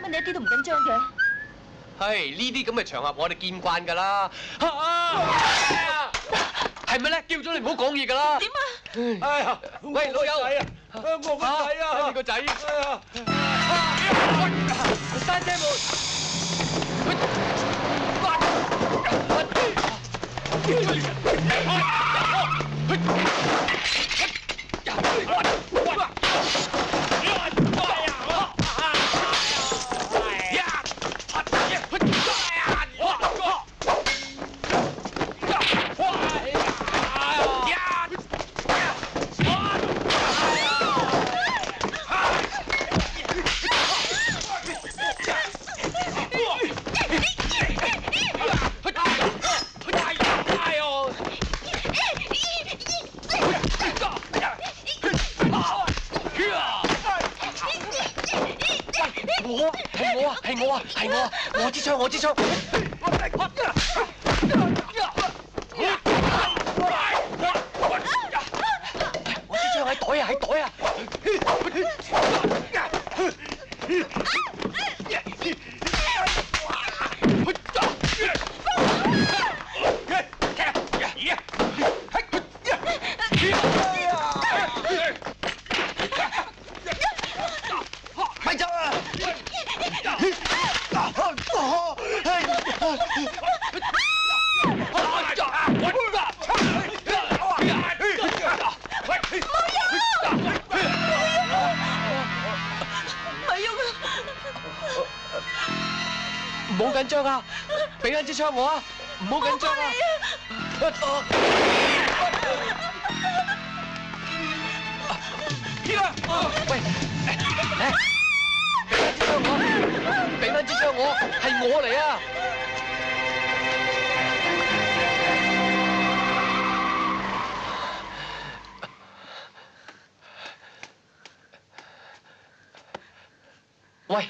乜你一啲都唔緊張嘅？係呢啲咁嘅場合，我哋見慣㗎啦。係咪咧？叫咗你唔好講嘢㗎啦。點啊？哎呀，喂老友，我個仔啊！你個仔。山姐妹。我支槍，我支槍。我支槍喺袋啊，喺袋啊。咪走啊！唔好緊張啊！俾緊支槍我啊！唔好緊張啊！喂，嚟！俾翻支槍我，係我嚟啊！喂！